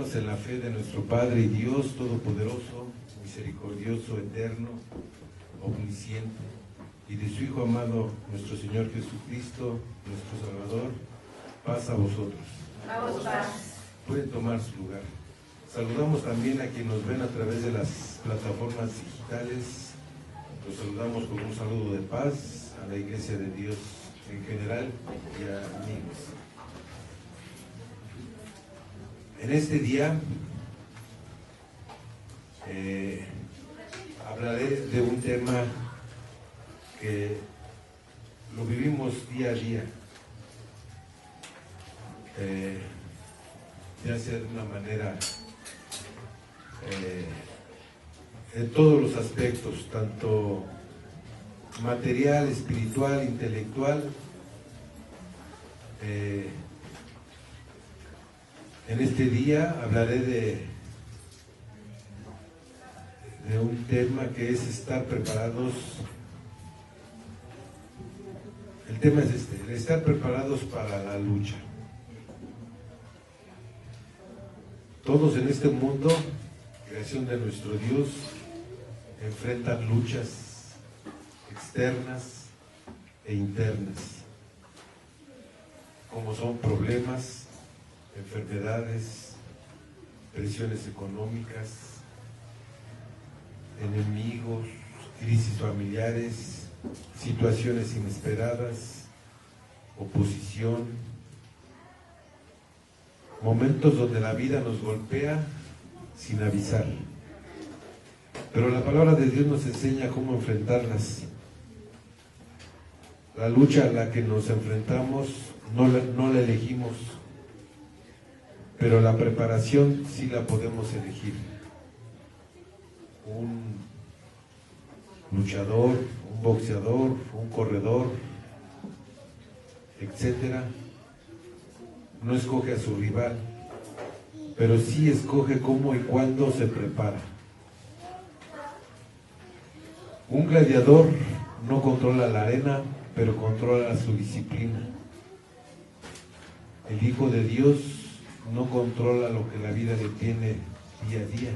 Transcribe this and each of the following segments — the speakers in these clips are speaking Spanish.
hermanos, en la fe de nuestro Padre y Dios Todopoderoso, misericordioso, eterno, omnisciente, y de su Hijo amado, nuestro Señor Jesucristo, nuestro Salvador, paz a vosotros. A vos paz. Pueden tomar su lugar. Saludamos también a quienes nos ven a través de las plataformas digitales. Los saludamos con un saludo de paz a la Iglesia de Dios en general y a amigos. En este día hablaré de un tema que lo vivimos día a día, ya sea de una manera en todos los aspectos, tanto material, espiritual, intelectual. En este día hablaré de un tema que es estar preparados. El tema es el estar preparados para la lucha. Todos en este mundo, creación de nuestro Dios, enfrentan luchas externas e internas, como son problemas, enfermedades, presiones económicas, enemigos, crisis familiares, situaciones inesperadas, oposición, momentos donde la vida nos golpea sin avisar. Pero la palabra de Dios nos enseña cómo enfrentarlas. La lucha a la que nos enfrentamos no la elegimos, pero la preparación sí la podemos elegir. Un luchador, un boxeador, un corredor, etcétera, no escoge a su rival, pero sí escoge cómo y cuándo se prepara. Un gladiador no controla la arena, pero controla su disciplina. El Hijo de Dios no controla lo que la vida le tiene día a día,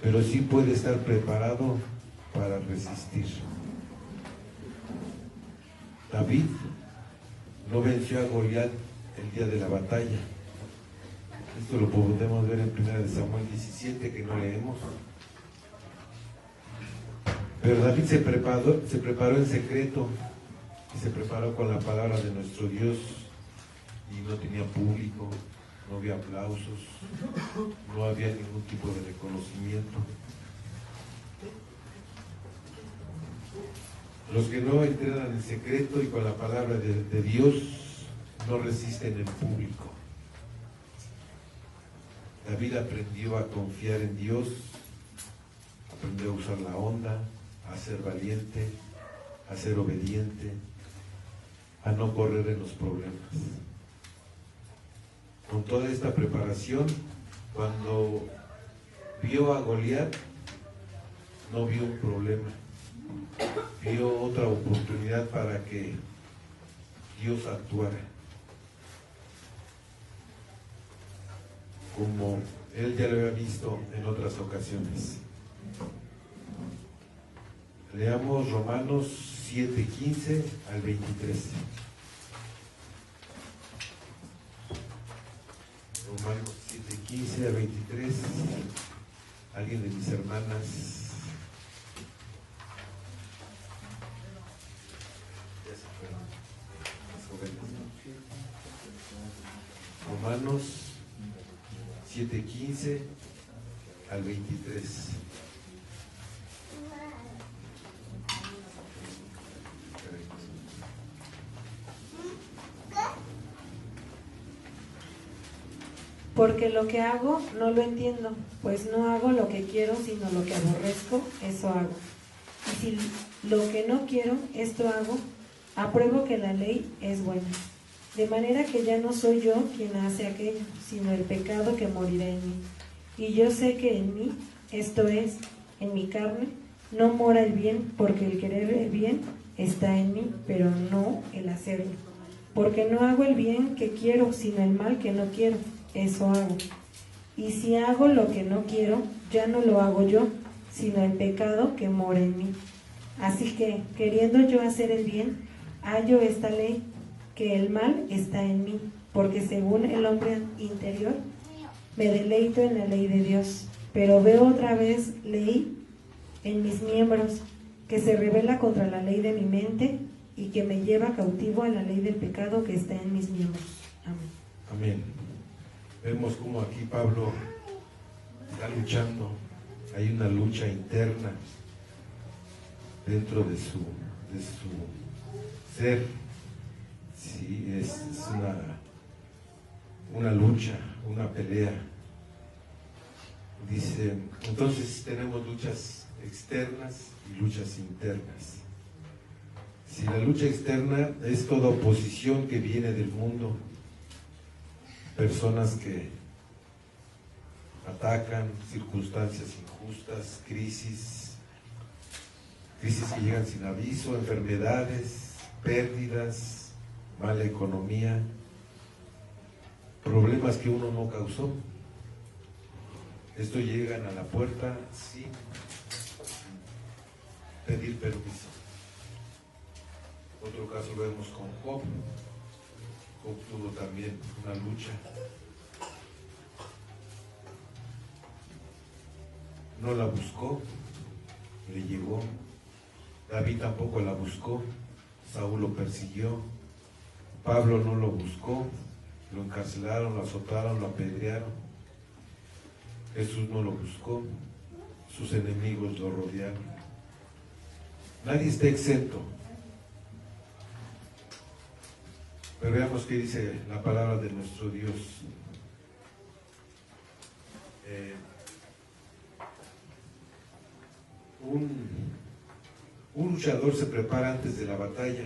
pero sí puede estar preparado para resistir. David no venció a Goliat el día de la batalla. Esto lo podemos ver en 1 Samuel 17, que no leemos. Pero David se preparó en secreto, y se preparó con la palabra de nuestro Dios, y no tenía público, no había aplausos, no había ningún tipo de reconocimiento. Los que no entrenan en secreto y con la palabra de Dios no resisten en público. David aprendió a confiar en Dios, aprendió a usar la onda, a ser valiente, a ser obediente, a no correr en los problemas. Con toda esta preparación, cuando vio a Goliat, no vio un problema, vio otra oportunidad para que Dios actuara, como él ya lo había visto en otras ocasiones. Leamos Romanos 7:15 al 23. Romanos 7:15 al 23. Alguien de mis hermanas. Romanos 7:15 al 23. Porque lo que hago no lo entiendo, pues no hago lo que quiero, sino lo que aborrezco, eso hago. Y si lo que no quiero, esto hago, apruebo que la ley es buena. De manera que ya no soy yo quien hace aquello, sino el pecado que morirá en mí. Y yo sé que en mí, esto es, en mi carne, no mora el bien, porque el querer el bien está en mí, pero no el hacerlo. Porque no hago el bien que quiero, sino el mal que no quiero, eso hago. Y si hago lo que no quiero, ya no lo hago yo, sino el pecado que mora en mí. Así que, queriendo yo hacer el bien, hallo esta ley, que el mal está en mí, porque según el hombre interior, me deleito en la ley de Dios, pero veo otra vez ley en mis miembros, que se rebela contra la ley de mi mente y que me lleva cautivo a la ley del pecado que está en mis miembros. Amén. Amén. Vemos como aquí Pablo está luchando, hay una lucha interna dentro de su ser. Sí, es una lucha, una pelea. Dice, entonces tenemos luchas externas y luchas internas. Si la lucha externa es toda oposición que viene del mundo, personas que atacan, circunstancias injustas, crisis que llegan sin aviso, enfermedades, pérdidas, mala economía, problemas que uno no causó. Estos llegan a la puerta sin pedir permiso. Otro caso lo vemos con Job. Job tuvo también una lucha. No la buscó, le llegó. David tampoco la buscó, Saúl lo persiguió. Pablo no lo buscó, lo encarcelaron, lo azotaron, lo apedrearon. Jesús no lo buscó, sus enemigos lo rodearon. Nadie está exento. Pero veamos qué dice la palabra de nuestro Dios. Un luchador se prepara antes de la batalla.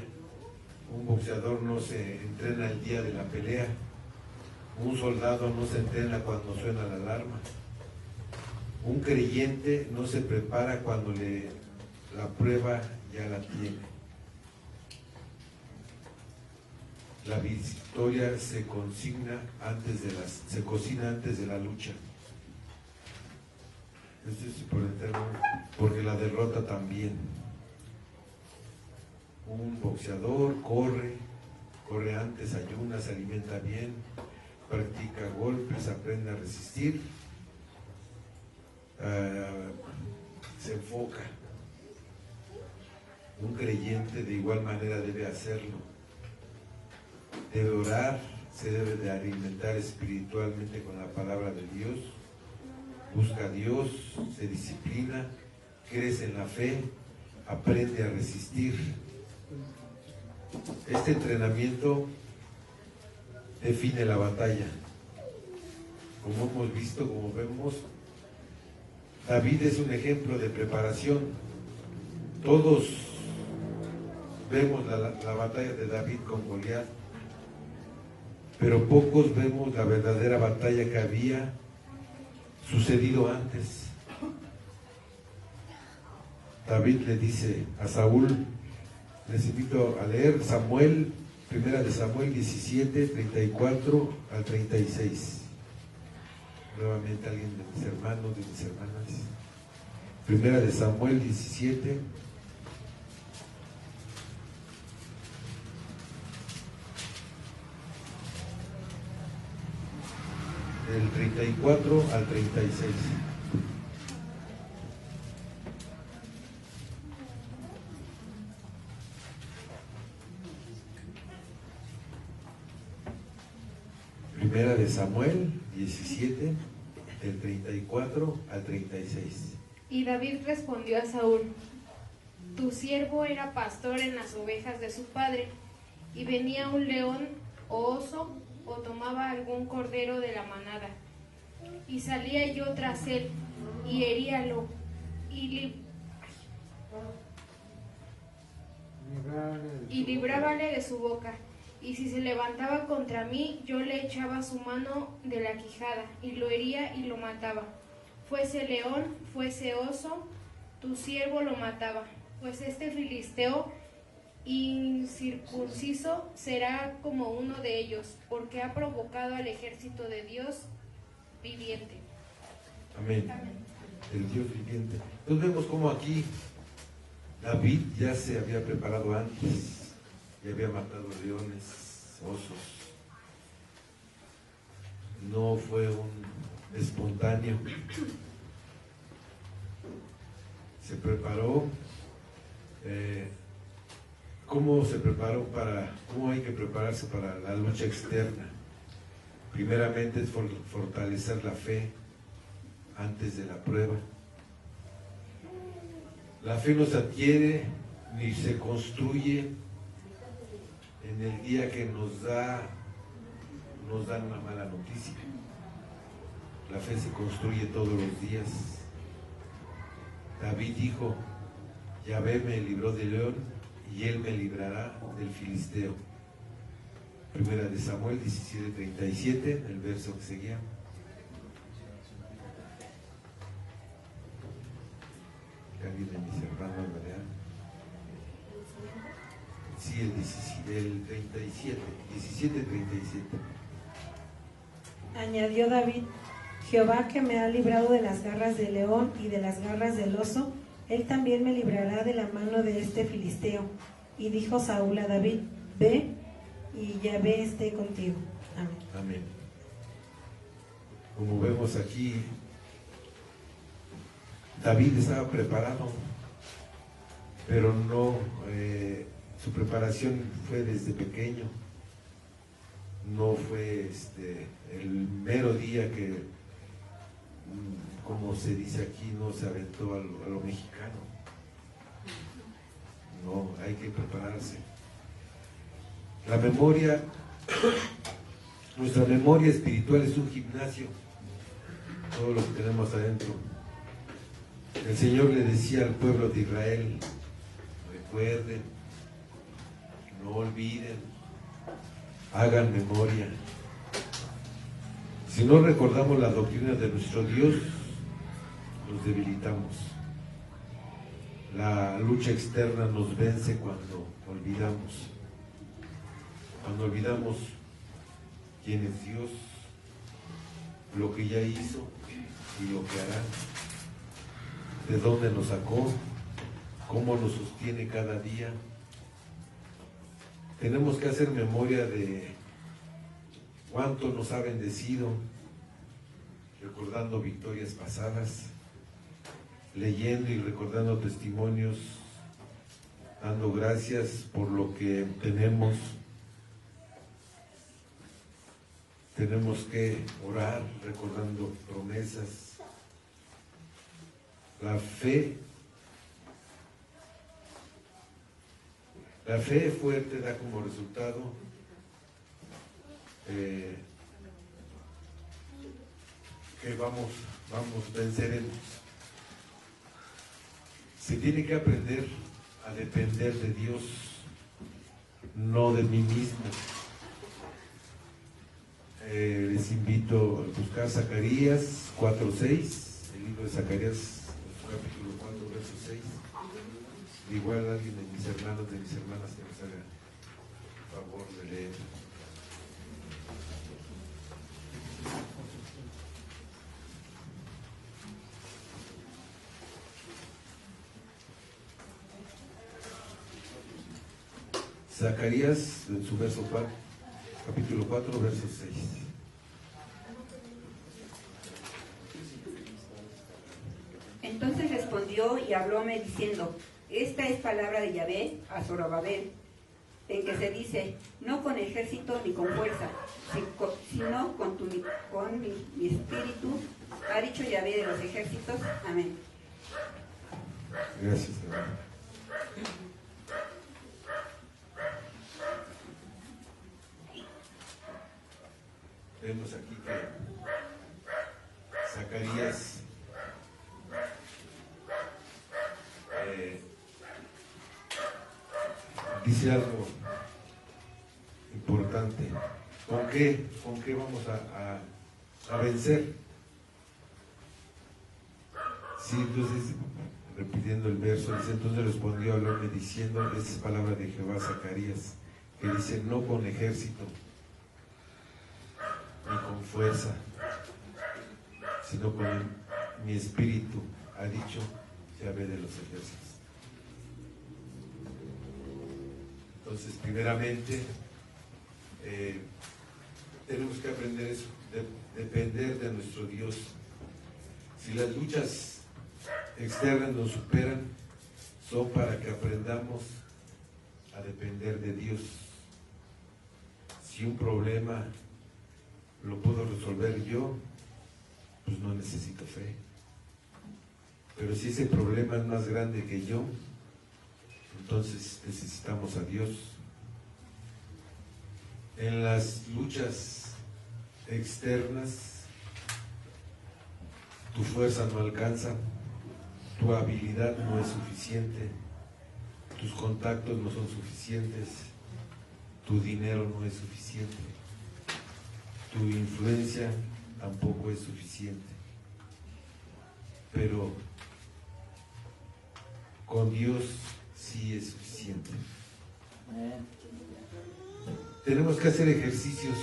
Un boxeador no se entrena el día de la pelea. Un soldado no se entrena cuando suena la alarma. Un creyente no se prepara cuando la prueba ya la tiene. La victoria se cocina antes de la lucha. Esto es por entero, porque la derrota también. Un boxeador corre antes, ayuna, se alimenta bien, practica golpes, aprende a resistir, se enfoca. Un creyente de igual manera debe hacerlo. Debe orar, se debe de alimentar espiritualmente con la palabra de Dios, busca a Dios, se disciplina, crece en la fe, aprende a resistir. Este entrenamiento define la batalla. Como hemos visto, como vemos, David es un ejemplo de preparación. Todos vemos la batalla de David con Goliat, pero pocos vemos la verdadera batalla que había sucedido antes. David le dice a Saúl, les invito a leer Samuel, primera de Samuel 17, 34 al 36. Nuevamente alguien de mis hermanos, de mis hermanas. Primera de Samuel 17. Del 34 al 36. Primera de Samuel 17, del 34 al 36. Y David respondió a Saúl: Tu siervo era pastor en las ovejas de su padre, y venía un león o oso o tomaba algún cordero de la manada, y salía yo tras él, y heríalo, y librábale de su boca, y si se levantaba contra mí, yo le echaba su mano de la quijada, y lo hería y lo mataba. Fuese león, fuese oso, tu siervo lo mataba, pues este filisteo incircunciso será como uno de ellos, porque ha provocado al ejército de Dios viviente. Amén. El Dios viviente. Entonces vemos como aquí David ya se había preparado antes, ya había matado leones, osos. No fue un espontáneo. Se preparó. ¿Cómo se preparó cómo hay que prepararse para la lucha externa? Primeramente es fortalecer la fe antes de la prueba. La fe no se adquiere ni se construye en el día que nos dan una mala noticia. La fe se construye todos los días. David dijo: Yahvé me libró del león y él me librará del filisteo. Primera de Samuel 17:37, el verso que seguía. ¿Alguien de mis hermanos me lea? Sí, el 37, 17:37. Añadió David: Jehová, que me ha librado de las garras del león y de las garras del oso, él también me librará de la mano de este filisteo. Y dijo Saúl a David: Ve, y Yahvé esté contigo. Amén. Amén. Como vemos aquí, David estaba preparado, pero no, su preparación fue desde pequeño. No fue el mero día que, como se dice aquí, no se aventó a lo mexicano. No, hay que prepararse. La memoria, nuestra memoria espiritual es un gimnasio, todo lo que tenemos adentro. El Señor le decía al pueblo de Israel: recuerden, no olviden, hagan memoria. Si no recordamos la doctrina de nuestro Dios, nos debilitamos. La lucha externa nos vence cuando olvidamos. Cuando olvidamos quién es Dios, lo que ya hizo y lo que hará, de dónde nos sacó, cómo nos sostiene cada día. Tenemos que hacer memoria de cuánto nos ha bendecido, recordando victorias pasadas, leyendo y recordando testimonios, dando gracias por lo que tenemos. Tenemos que orar recordando promesas. La fe fuerte da como resultado que venceremos. Se tiene que aprender a depender de Dios, no de mí mismo. Les invito a buscar Zacarías 4:6, el libro de Zacarías, capítulo 4, verso 6. Igual alguien de mis hermanos, de mis hermanas, que nos haga favor de leer. Zacarías, en su verso 4, capítulo 4, verso 6. Entonces respondió y hablóme diciendo: Esta es palabra de Yahvé a Zorobabel, en que se dice: no con ejército ni con fuerza, sino con mi espíritu, ha dicho Yahvé de los ejércitos. Amén. Gracias, hermano. Vemos aquí que Zacarías dice algo importante. ¿Con qué vamos a vencer? Sí, entonces, repitiendo el verso, dice: entonces respondió Alone diciendo, esta es palabra de Jehová a Zacarías, que dice: no con ejército ni con fuerza, sino con mi espíritu, ha dicho Yahvé de los ejércitos. Entonces, primeramente, tenemos que aprender eso, depender de nuestro Dios. Si las luchas externas nos superan, son para que aprendamos a depender de Dios. Si un problema lo puedo resolver yo, pues no necesito fe. Pero si ese problema es más grande que yo, entonces necesitamos a Dios. En las luchas externas, tu fuerza no alcanza, tu habilidad no es suficiente, tus contactos no son suficientes, tu dinero no es suficiente, tu influencia tampoco es suficiente. Pero con Dios sí es suficiente. Tenemos que hacer ejercicios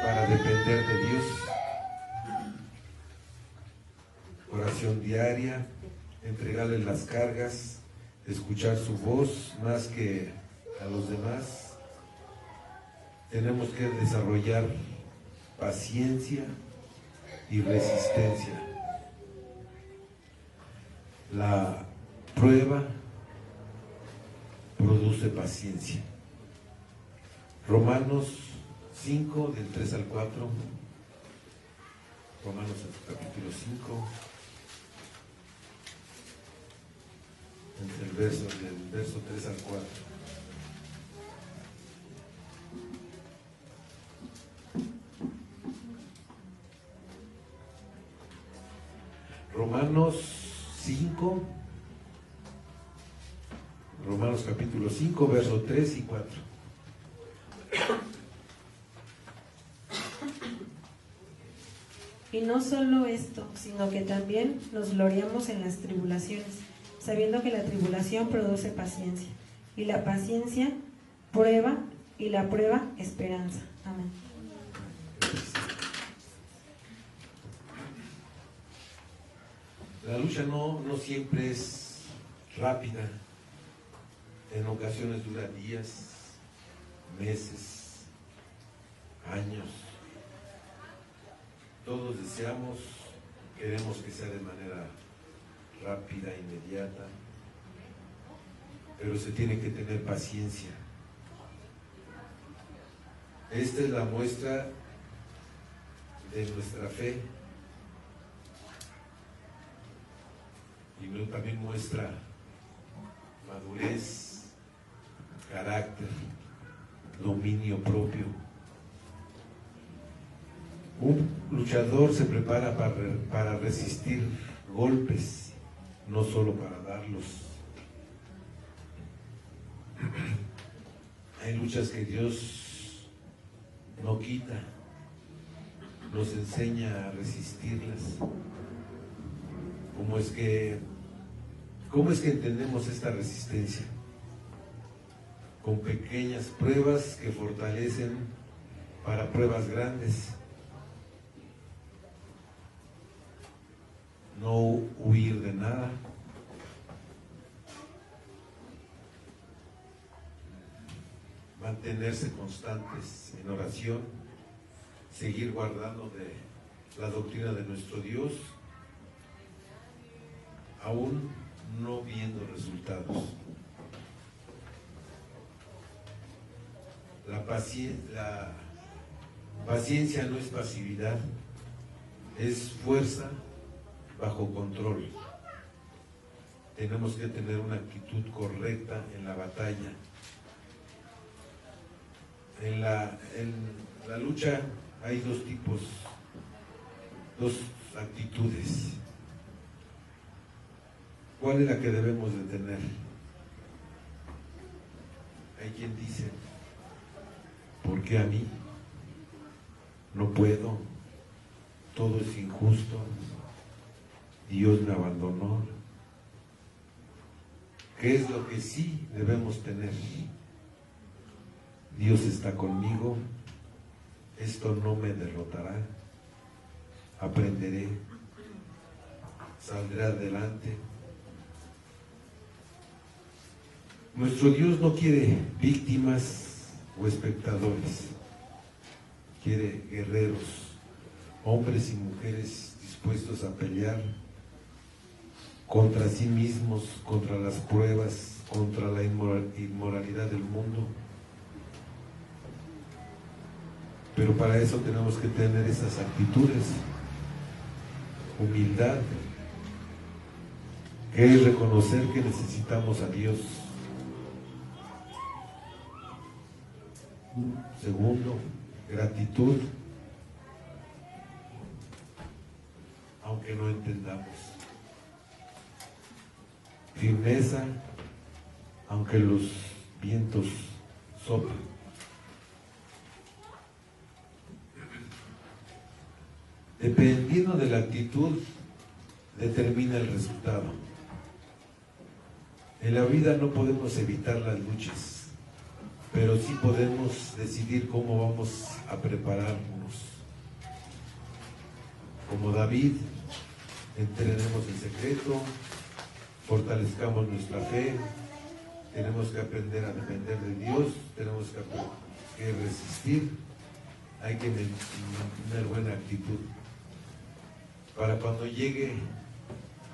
para depender de Dios. Oración diaria, entregarle las cargas, escuchar su voz más que a los demás. Tenemos que desarrollar paciencia y resistencia. La prueba produce paciencia. Romanos 5, del 3 al 4. Romanos capítulo 5. Entre del verso 3 al 4. Romanos 5, Romanos capítulo 5, verso 3 y 4. Y no solo esto, sino que también nos gloriamos en las tribulaciones, sabiendo que la tribulación produce paciencia, y la paciencia prueba, y la prueba esperanza. Amén. La lucha no siempre es rápida. En ocasiones dura días, meses, años. Todos deseamos, queremos que sea de manera rápida, inmediata, pero se tiene que tener paciencia. Esta es la muestra de nuestra fe y también muestra madurez, carácter, dominio propio. Un luchador se prepara para resistir golpes, no solo para darlos. Hay luchas que Dios no quita, nos enseña a resistirlas. ¿Cómo es que entendemos esta resistencia? Con pequeñas pruebas que fortalecen para pruebas grandes. No huir de nada. Mantenerse constantes en oración, seguir guardando de la doctrina de nuestro Dios, aún no viendo resultados. La paciencia no es pasividad, es fuerza bajo control. Tenemos que tener una actitud correcta en la batalla. En la lucha hay dos tipos, dos actitudes. ¿Cuál es la que debemos de tener? Hay quien dice, ¿por qué a mí? No puedo, todo es injusto, Dios me abandonó. ¿Qué es lo que sí debemos tener? Dios está conmigo, esto no me derrotará, aprenderé saldré adelante. Nuestro Dios no quiere víctimas o espectadores, quiere guerreros, hombres y mujeres dispuestos a pelear contra sí mismos, contra las pruebas, contra la inmoralidad del mundo. Pero para eso tenemos que tener esas actitudes: humildad, que es reconocer que necesitamos a Dios. Segundo, gratitud, aunque no entendamos. Firmeza, aunque los vientos soplen. Dependiendo de la actitud, determina el resultado. En la vida no podemos evitar las luchas, pero sí podemos decidir cómo vamos a prepararnos. Como David, entrenemos en secreto, fortalezcamos nuestra fe, tenemos que aprender a depender de Dios, tenemos que resistir, hay que mantener buena actitud para cuando llegue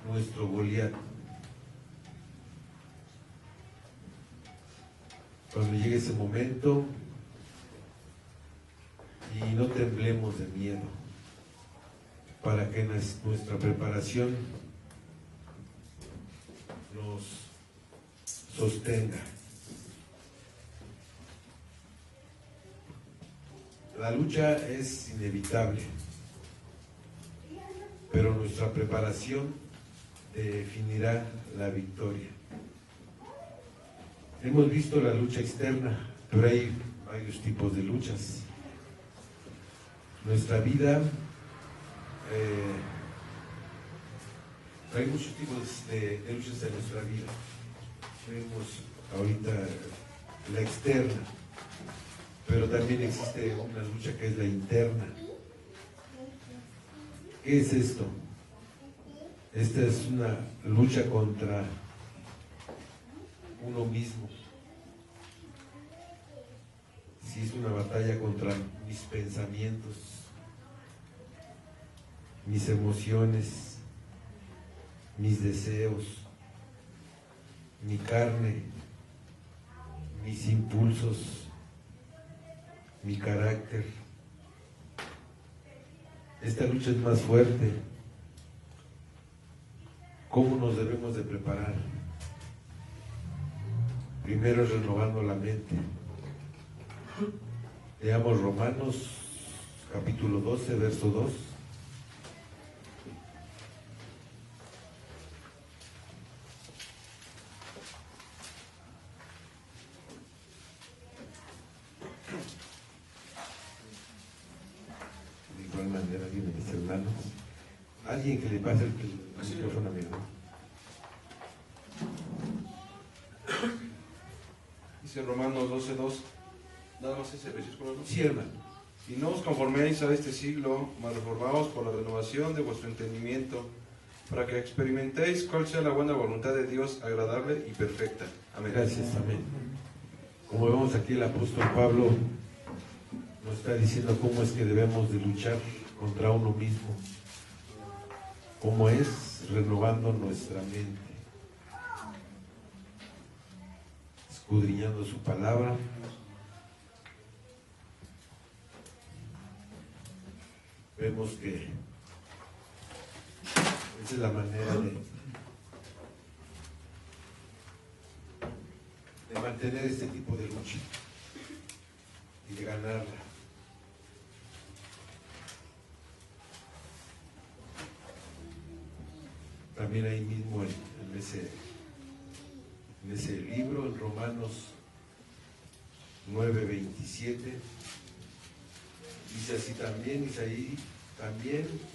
nuestro Goliat. Cuando llegue ese momento y no temblemos de miedo, para que nuestra preparación nos sostenga. La lucha es inevitable, pero nuestra preparación definirá la victoria. Hemos visto la lucha externa, pero hay varios tipos de luchas. Nuestra vida, hay muchos tipos de luchas en nuestra vida. Vemos ahorita la externa, pero también existe una lucha que es la interna. ¿Qué es esto? Esta es una lucha contra uno mismo. Si es una batalla contra mis pensamientos, mis emociones, mis deseos, mi carne, mis impulsos, mi carácter. Esta lucha es más fuerte. ¿Cómo nos debemos de preparar? Primero, renovando la mente. Leamos Romanos capítulo 12, verso 2. De igual manera, vienen mis hermanos. Alguien que le pase el micrófono a mi hermano. Dice Romanos 12:2, nada más ese versículo, ¿no? Sí, hermano. Y no os conforméis a este siglo, mas reformaos por la renovación de vuestro entendimiento, para que experimentéis cuál sea la buena voluntad de Dios, agradable y perfecta. Amén. Gracias, amén. Como vemos aquí, el apóstol Pablo nos está diciendo cómo es que debemos de luchar contra uno mismo. Cómo es renovando nuestra mente, escudriñando su palabra. Vemos que esa es la manera de mantener este tipo de lucha y de ganarla. También ahí mismo en ese libro, en Romanos 9:27, dice así también: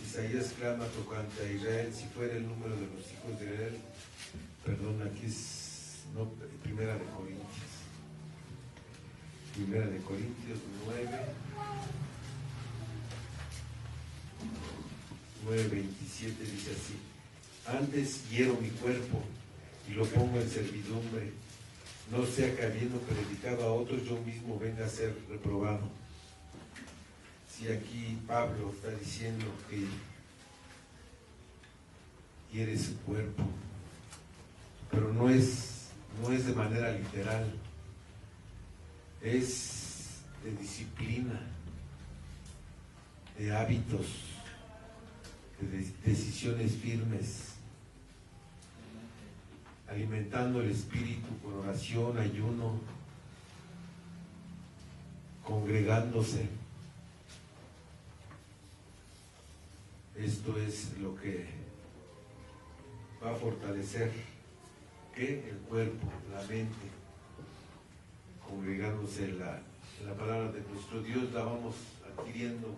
Isaías clama tocante a Israel, si fuera el número de los hijos de Israel. Perdón, aquí es Primera de Corintios 9:27 dice así: Antes hiero mi cuerpo y lo pongo en servidumbre, no sea que habiendo predicado a otros yo mismo venga a ser reprobado. Si aquí Pablo está diciendo que hiere su cuerpo, pero no es de manera literal, es de disciplina, de hábitos, de decisiones firmes, alimentando el espíritu con oración, ayuno, congregándose. Esto es lo que va a fortalecer que el cuerpo, la mente, congregándose la palabra de nuestro Dios, la vamos adquiriendo,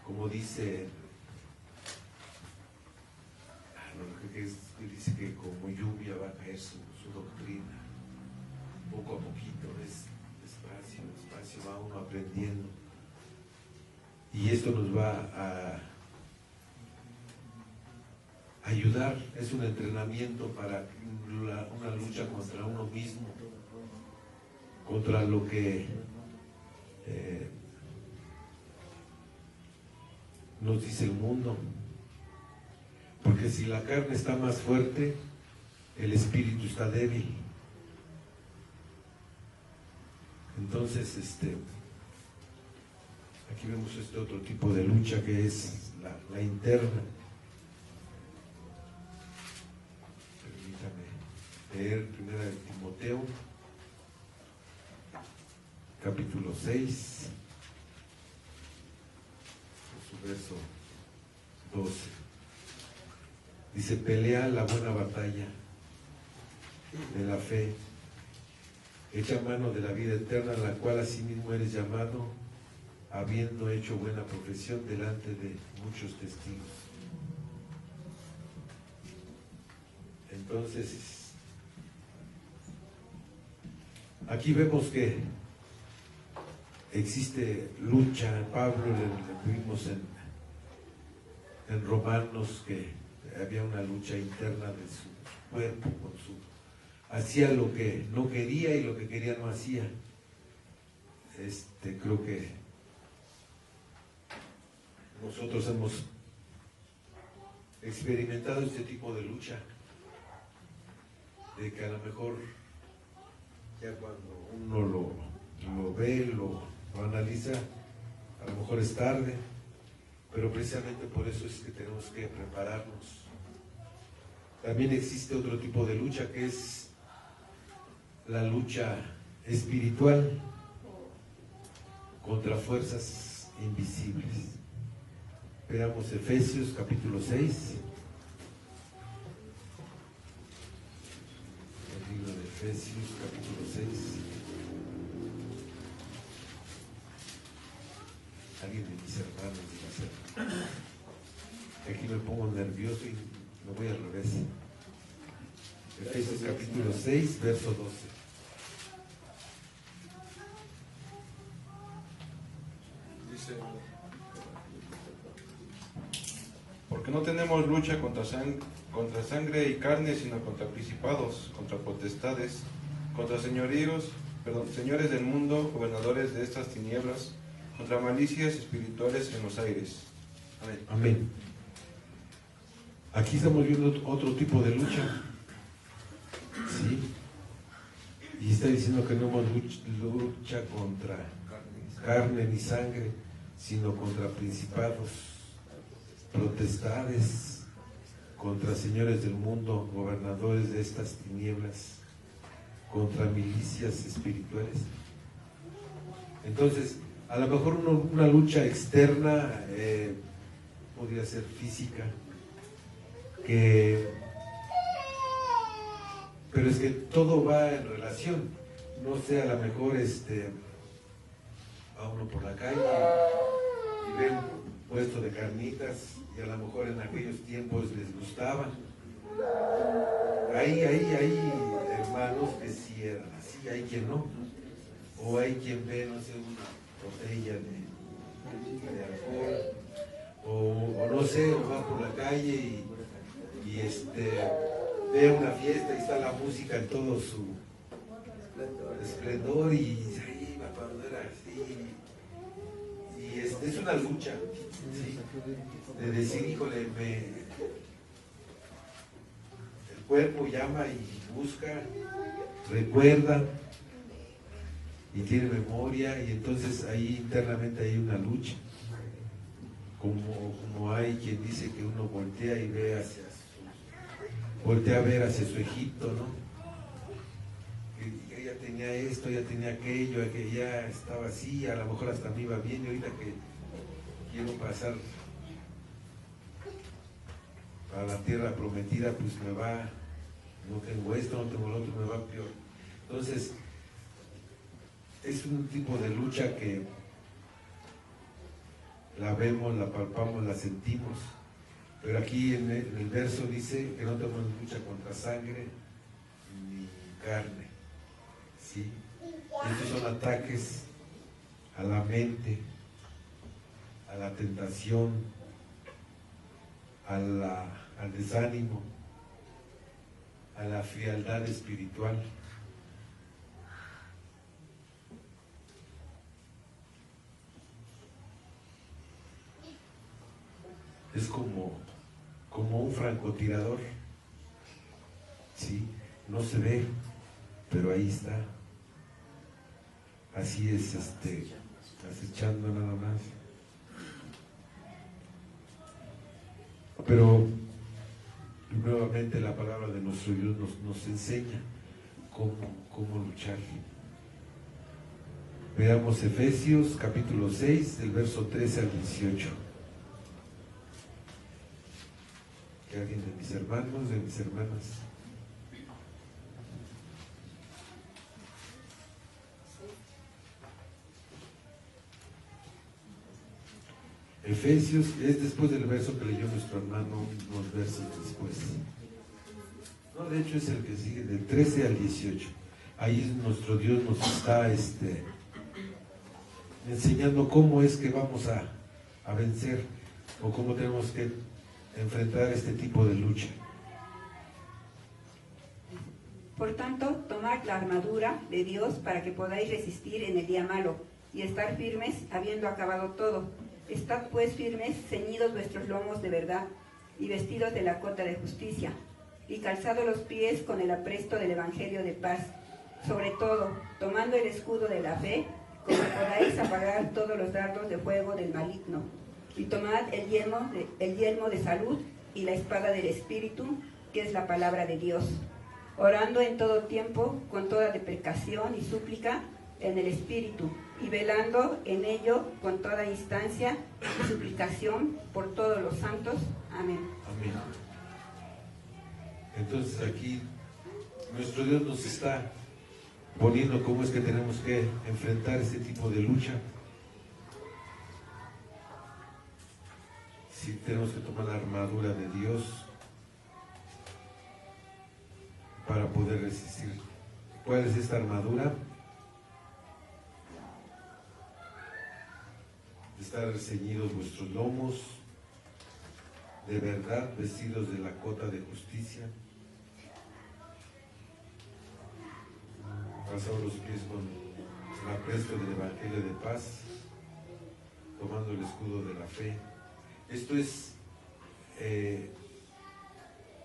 como dice, dice que como lluvia va a caer su doctrina, poco a poquito, despacio va uno aprendiendo, y esto nos va a ayudar. Es un entrenamiento para una lucha contra uno mismo, contra lo que nos dice el mundo, porque si la carne está más fuerte, el espíritu está débil. Entonces, aquí vemos este otro tipo de lucha que es la interna. Leer 1 Timoteo, capítulo 6, su verso 12. Dice: pelea la buena batalla de la fe, echa mano de la vida eterna, a la cual asimismo eres llamado, habiendo hecho buena profesión delante de muchos testigos. Entonces, aquí vemos que existe lucha. Pablo le vimos en Romanos que había una lucha interna de su cuerpo, hacía lo que no quería y lo que quería no hacía. Creo que nosotros hemos experimentado este tipo de lucha, de que a lo mejor ya cuando uno lo ve, lo analiza, a lo mejor es tarde, pero precisamente por eso es que tenemos que prepararnos. También existe otro tipo de lucha, que es la lucha espiritual contra fuerzas invisibles. Veamos Efesios capítulo 6. El libro de Efesios capítulo 6. Alguien de mis hermanos diga hacer. Aquí me pongo nervioso y me voy al revés. Efesios capítulo 6, verso 12. Dice: porque no tenemos lucha contra sangre y carne, sino contra principados, contra potestades, contra señores del mundo, gobernadores de estas tinieblas, contra malicias espirituales en los aires. Amén. Amén. Aquí estamos viendo otro tipo de lucha. Sí. Y está diciendo que no hemos lucha contra carne ni sangre, sino contra principados, potestades, contra señores del mundo, gobernadores de estas tinieblas, contra milicias espirituales. Entonces, a lo mejor una lucha externa podría ser física, pero es que todo va en relación. No sé, a lo mejor va uno por la calle y ve un puesto de carnitas, y a lo mejor en aquellos tiempos les gustaban. Hay hermanos que sí eran así, hay quien no. O hay quien ve, no sé, una botella de alcohol, o no sé, o va por la calle y y ve una fiesta y está la música en todo su esplendor y dice, ay, va a poder así. Y es una lucha, ¿sí? De decir, híjole, el cuerpo llama y busca, recuerda y tiene memoria, y entonces ahí internamente hay una lucha, como hay quien dice que uno voltea y ve voltea a ver hacia su Egipto, ¿no? Que ya tenía esto, ya tenía aquello, que ya estaba así, a lo mejor hasta me iba bien, y ahorita que quiero pasar a la tierra prometida, pues me va, no tengo esto, no tengo lo otro, me va peor. Entonces, es un tipo de lucha que la vemos, la palpamos, la sentimos, pero aquí en el verso dice que no tenemos lucha contra sangre ni carne, ¿sí? Estos son ataques a la mente, a la tentación, al desánimo, a la frialdad espiritual. Es como un francotirador, ¿sí? No se ve, pero ahí está. Así es, acechando nada más. Pero nuevamente la palabra de nuestro Dios nos enseña cómo luchar. Veamos Efesios capítulo 6, del verso 13 al 18. Que alguien de mis hermanos, de mis hermanas. Efesios es después del verso que leyó nuestro hermano, unos versos después. No, de hecho es el que sigue, del 13 al 18. Ahí nuestro Dios nos está enseñando cómo es que vamos a vencer, o cómo tenemos que enfrentar este tipo de lucha. Por tanto, tomad la armadura de Dios para que podáis resistir en el día malo y estar firmes habiendo acabado todo. Estad pues firmes, ceñidos vuestros lomos de verdad y vestidos de la cota de justicia y calzados los pies con el apresto del evangelio de paz. Sobre todo, tomando el escudo de la fe, con que podáis apagar todos los dardos de fuego del maligno. Y tomad el yelmo de salud y la espada del Espíritu, que es la palabra de Dios, orando en todo tiempo con toda deprecación y súplica en el Espíritu, y velando en ello con toda instancia y suplicación por todos los santos. Amén. Amén. Entonces aquí nuestro Dios nos está poniendo cómo es que tenemos que enfrentar este tipo de lucha. Sí, tenemos que tomar la armadura de Dios para poder resistir. ¿Cuál es esta armadura? Estar ceñidos vuestros lomos, de verdad, vestidos de la cota de justicia, calzados los pies con el apresto del evangelio de paz, tomando el escudo de la fe. Esto es,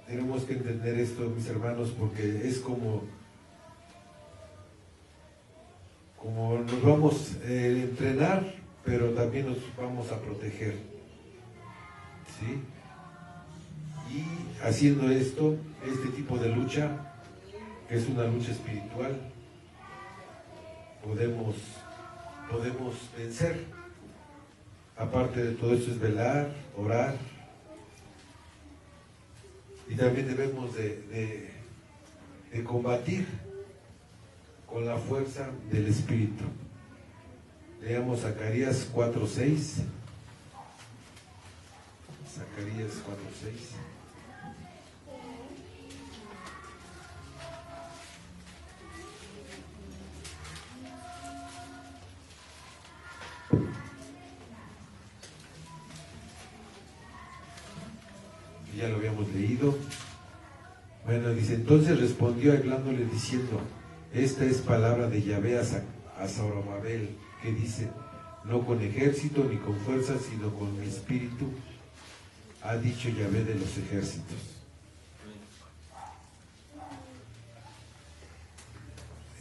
tenemos que entender esto, mis hermanos, porque es como nos vamos a entrenar, pero también nos vamos a proteger, ¿sí? Y haciendo esto, este tipo de lucha, que es una lucha espiritual, podemos vencer. Aparte de todo esto es velar, orar, y también debemos de combatir con la fuerza del Espíritu. Leamos Zacarías 4:6. Zacarías 4:6. ya lo habíamos leído. Bueno, dice, entonces respondió hablándole diciendo, esta es palabra de Yahvé a Zorobabel, que dice, no con ejército ni con fuerza, sino con mi espíritu, ha dicho Yahvé de los ejércitos.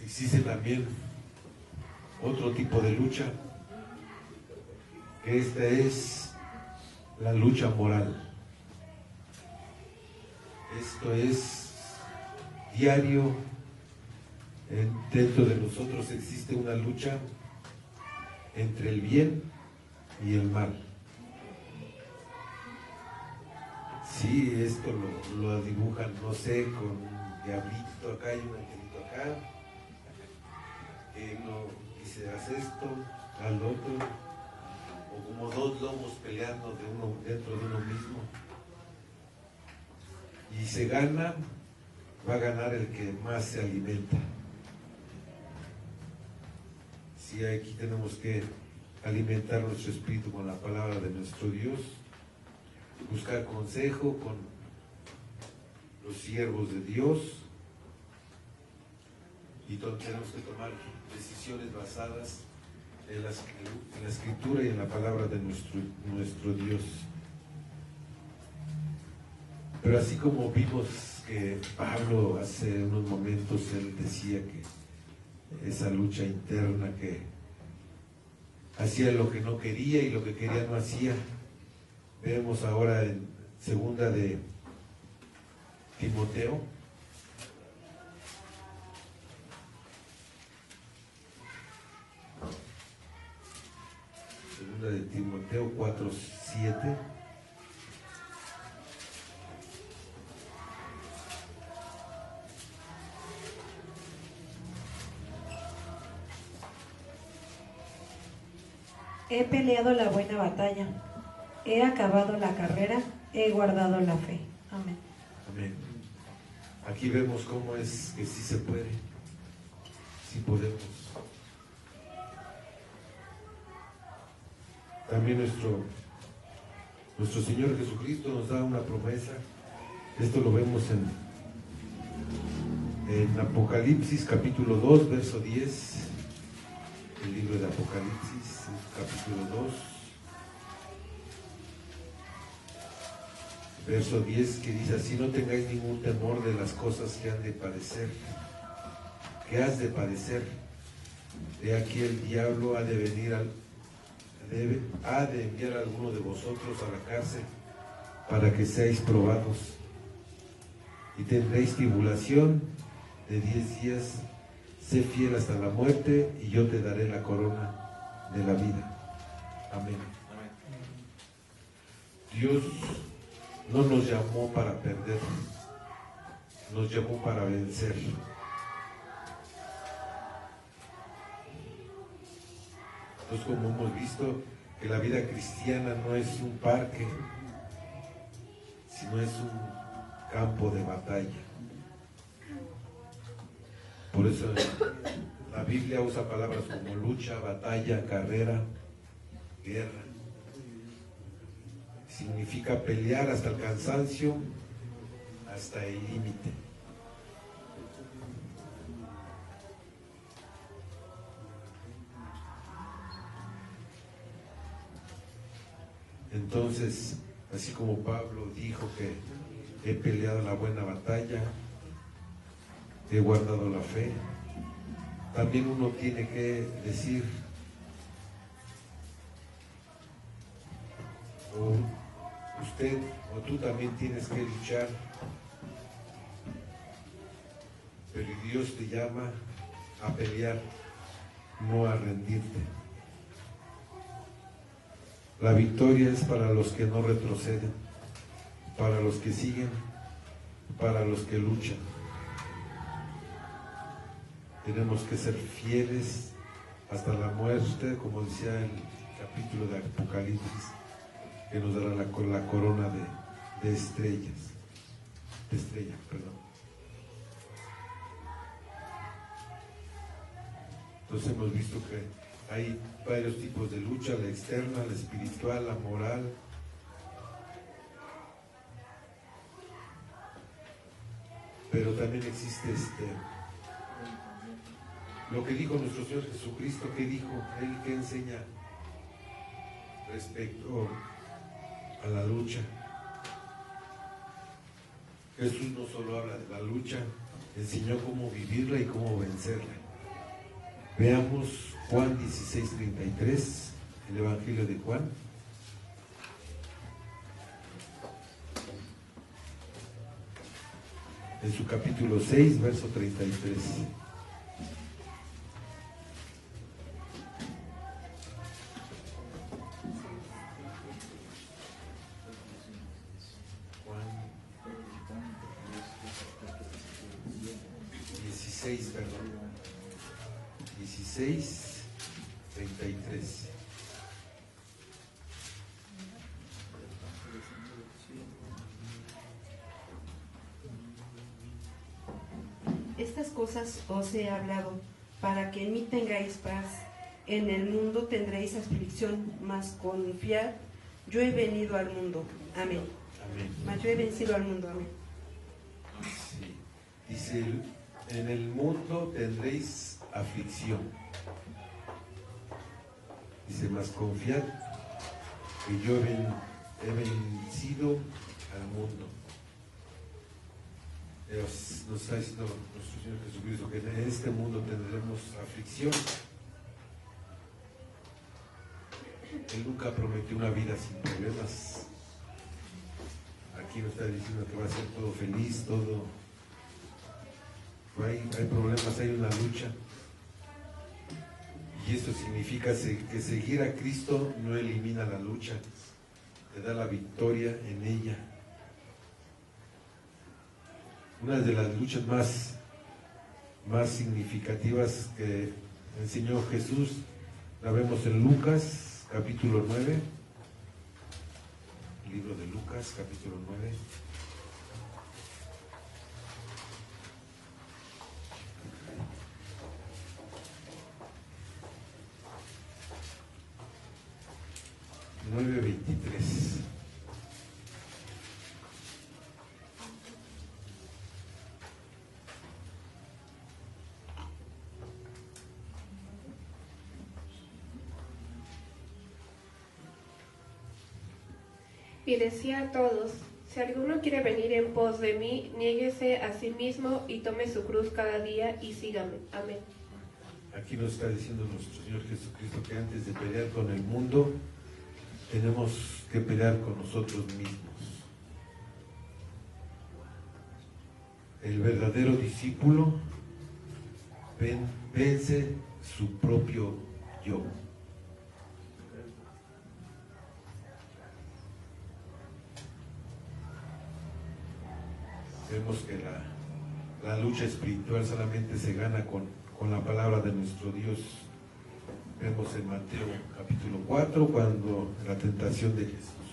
Existe también otro tipo de lucha, que esta es la lucha moral. Esto es diario. Dentro de nosotros existe una lucha entre el bien y el mal. Sí, esto lo dibujan, no sé, con un diablito acá y un angelito acá, que uno dice, haz esto, al otro, o como dos lobos peleando dentro de uno mismo. Y se gana, va a ganar el que más se alimenta. Sí, aquí tenemos que alimentar nuestro espíritu con la palabra de nuestro Dios, buscar consejo con los siervos de Dios, y tenemos que tomar decisiones basadas en la escritura y en la palabra de nuestro Dios. Pero así como vimos que Pablo hace unos momentos, él decía que esa lucha interna, que hacía lo que no quería y lo que quería no hacía, vemos ahora en segunda de Timoteo, segunda de Timoteo 4:7. He peleado la buena batalla, he acabado la carrera, he guardado la fe. Amén. Amén. Aquí vemos cómo es que sí se puede, sí podemos. También nuestro Señor Jesucristo nos da una promesa. Esto lo vemos en Apocalipsis capítulo 2, verso 10. El libro de Apocalipsis, capítulo 2, verso 10, que dice así: no tengáis ningún temor de las cosas que han de padecer, que has de padecer. De aquí el diablo ha de venir ha de enviar a alguno de vosotros a la cárcel para que seáis probados, y tendréis tribulación de 10 días. Sé fiel hasta la muerte y yo te daré la corona de la vida. Amén. Dios no nos llamó para perder, nos llamó para vencer. Entonces, como hemos visto, que la vida cristiana no es un parque, sino es un campo de batalla. Por eso la Biblia usa palabras como lucha, batalla, carrera, guerra. Significa pelear hasta el cansancio, hasta el límite. Entonces, así como Pablo dijo que he peleado la buena batalla, he guardado la fe, también uno tiene que decir, o usted o tú también tienes que luchar, pero Dios te llama a pelear, no a rendirte. La victoria es para los que no retroceden, para los que siguen, para los que luchan. Tenemos que ser fieles hasta la muerte, como decía el capítulo de Apocalipsis, que nos dará la corona de estrella. Entonces hemos visto que hay varios tipos de lucha: la externa, la espiritual, la moral. también existe lo que dijo nuestro Señor Jesucristo. ¿Qué dijo? Él que enseña respecto a la lucha. Jesús no solo habla de la lucha, enseñó cómo vivirla y cómo vencerla. Veamos Juan 16:33, el Evangelio de Juan. En su capítulo 6, verso 33. Juan 16, perdón. 16, 33. Estas cosas os he hablado, para que en mí tengáis paz. En el mundo tendréis aflicción, mas confiad, yo he venido al mundo. Amén. Amén. Mas yo he vencido al mundo. Amén. Sí. Dice, en el mundo tendréis aflicción. Dice, mas confiad que yo he vencido al mundo. Dios nos está diciendo nuestro Señor Jesucristo que en este mundo tendremos aflicción. Él nunca prometió una vida sin problemas. Aquí nos está diciendo que va a ser todo feliz, todo. Hay problemas, hay una lucha. Y esto significa que seguir a Cristo no elimina la lucha, te da la victoria en ella. Una de las luchas más significativas que enseñó Jesús la vemos en Lucas, capítulo 9. El libro de Lucas, capítulo 9. Nueve 23. Y decía a todos: si alguno quiere venir en pos de mí, niéguese a sí mismo y tome su cruz cada día y sígame. Amén. Aquí nos está diciendo nuestro Señor Jesucristo que antes de pelear con el mundo, tenemos que pelear con nosotros mismos. El verdadero discípulo vence su propio yo. Vemos que la lucha espiritual solamente se gana con la palabra de nuestro Dios. Vemos en Mateo capítulo 4 cuando la tentación de Jesús.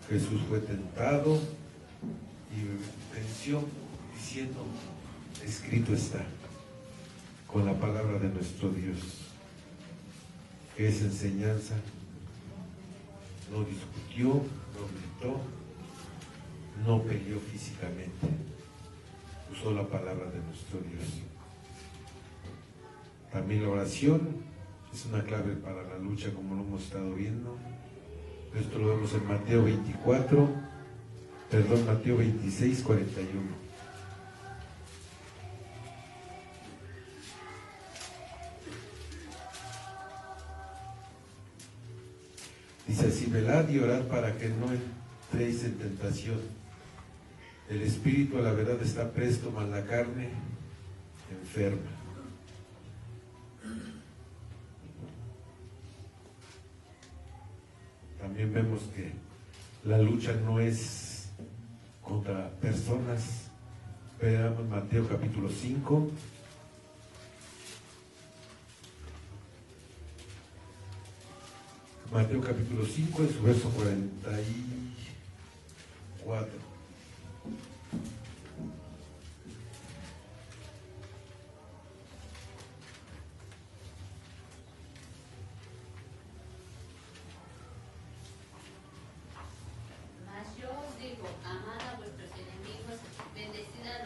Jesús fue tentado y venció diciendo, escrito está, con la palabra de nuestro Dios, que es enseñanza. No discutió, no gritó, no peleó físicamente, usó la palabra de nuestro Dios. También la oración es una clave para la lucha, como lo hemos estado viendo. Esto lo vemos en Mateo 26, 41. Dice así, velad y orad para que no entréis en tentación. El espíritu a la verdad está presto, mas la carne enferma. También vemos que la lucha no es contra personas. Veamos Mateo capítulo 5. Mateo capítulo 5 en su verso 44. Mas yo os digo, amad a vuestros enemigos, bendecid a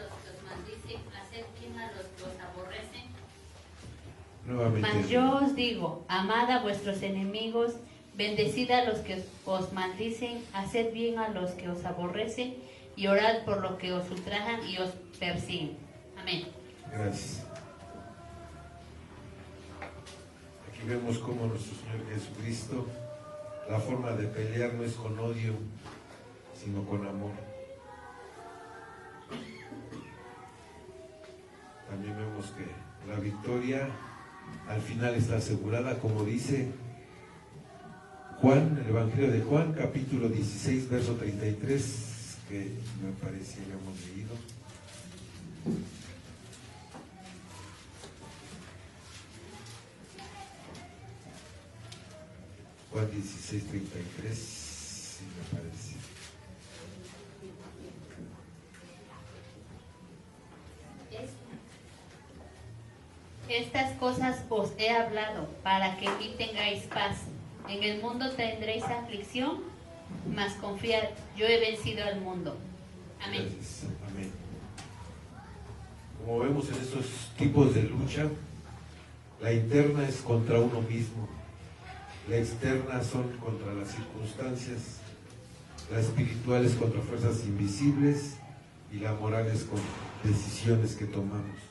Nuevamente. Mas yo os digo, amad a vuestros enemigos, bendecid a los que os maldicen, haced bien a los que os aborrecen y orad por los que os ultrajan y os persiguen. Amén. Gracias. Aquí vemos cómo nuestro Señor Jesucristo, la forma de pelear no es con odio, sino con amor. También vemos que la victoria al final está asegurada, como dice Juan, el Evangelio de Juan, capítulo 16, verso 33, que me parece que hemos leído. Juan 16, 33, sí me parece. Estas cosas os he hablado para que en mí tengáis paz. En el mundo tendréis aflicción, mas confiad, yo he vencido al mundo. Amén. Gracias. Amén. Como vemos en estos tipos de lucha, la interna es contra uno mismo, la externa son contra las circunstancias, la espiritual es contra fuerzas invisibles y la moral es con decisiones que tomamos.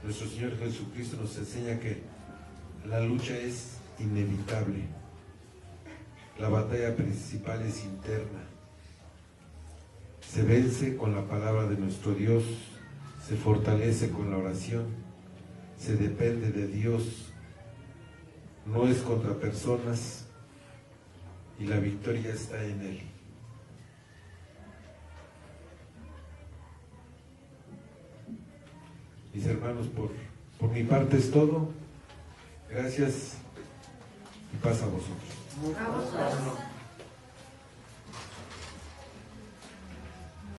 Nuestro Señor Jesucristo nos enseña que la lucha es inevitable. La batalla principal es interna. Se vence con la palabra de nuestro Dios, se fortalece con la oración, se depende de Dios, no es contra personas y la victoria está en Él. Mis hermanos, por mi parte es todo. Gracias y paz a vosotros. A vosotros.